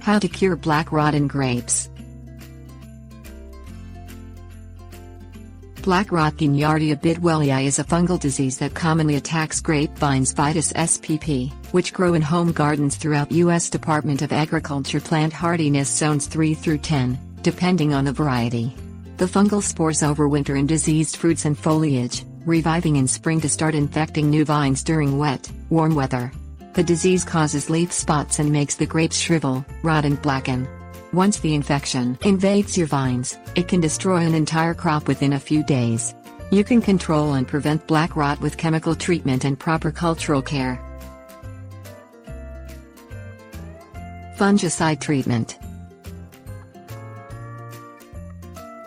How to cure black rot in grapes. Black rot Guignardia bidwellii is a fungal disease that commonly attacks grapevines Vitis spp, which grow in home gardens throughout U.S. Department of Agriculture plant hardiness zones 3 through 10, depending on the variety. The fungal spores overwinter in diseased fruits and foliage, reviving in spring to start infecting new vines during wet, warm weather. The disease causes leaf spots and makes the grapes shrivel, rot and blacken. Once the infection invades your vines, it can destroy an entire crop within a few days. You can control and prevent black rot with chemical treatment and proper cultural care. Fungicide treatment.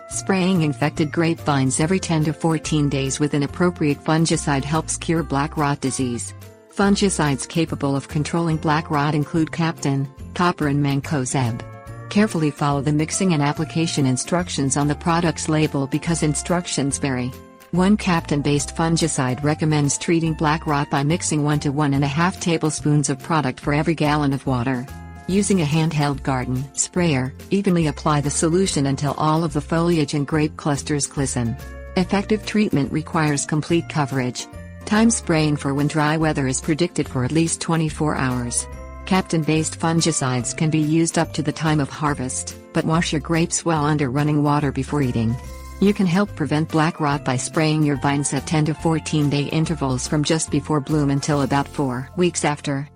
Spraying infected grapevines every 10 to 14 days with an appropriate fungicide helps cure black rot disease. Fungicides capable of controlling black rot include Captain, Copper and Mancozeb. Carefully follow the mixing and application instructions on the product's label because instructions vary. One Captain-based fungicide recommends treating black rot by mixing 1 to 1.5 tablespoons of product for every gallon of water. Using a handheld garden sprayer, evenly apply the solution until all of the foliage and grape clusters glisten. Effective treatment requires complete coverage. Time spraying for when dry weather is predicted for at least 24 hours. Captain-based fungicides can be used up to the time of harvest, but wash your grapes well under running water before eating. You can help prevent black rot by spraying your vines at 10 to 14 day intervals from just before bloom until about 4 weeks after.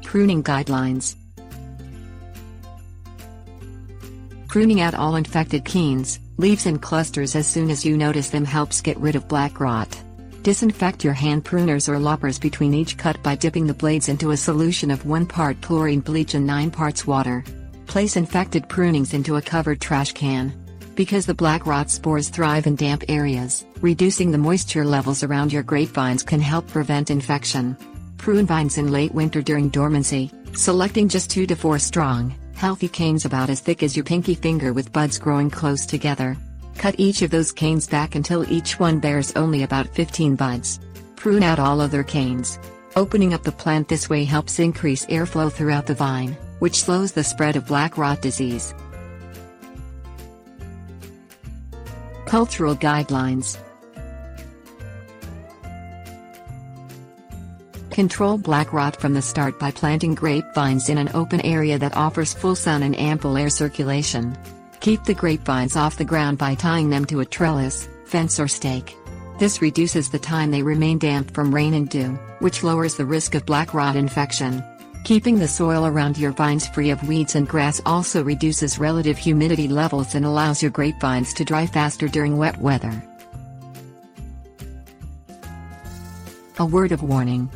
Pruning Guidelines. Pruning out all infected canes, leaves and clusters as soon as you notice them helps get rid of black rot. Disinfect your hand pruners or loppers between each cut by dipping the blades into a solution of 1 part chlorine bleach and 9 parts water. Place infected prunings into a covered trash can. Because the black rot spores thrive in damp areas, reducing the moisture levels around your grapevines can help prevent infection. Prune vines in late winter during dormancy, selecting just 2 to 4 strong, healthy canes about as thick as your pinky finger with buds growing close together. Cut each of those canes back until each one bears only about 15 buds. Prune out all other canes. Opening up the plant this way helps increase airflow throughout the vine, which slows the spread of black rot disease. Cultural Guidelines. Control black rot from the start by planting grapevines in an open area that offers full sun and ample air circulation. Keep the grapevines off the ground by tying them to a trellis, fence or stake. This reduces the time they remain damp from rain and dew, which lowers the risk of black rot infection. Keeping the soil around your vines free of weeds and grass also reduces relative humidity levels and allows your grapevines to dry faster during wet weather. A word of warning.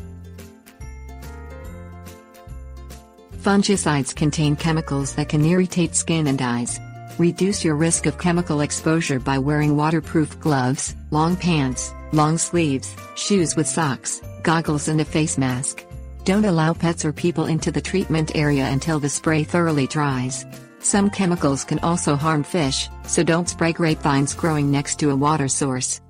Fungicides contain chemicals that can irritate skin and eyes. Reduce your risk of chemical exposure by wearing waterproof gloves, long pants, long sleeves, shoes with socks, goggles and a face mask. Don't allow pets or people into the treatment area until the spray thoroughly dries. Some chemicals can also harm fish, so don't spray grapevines growing next to a water source.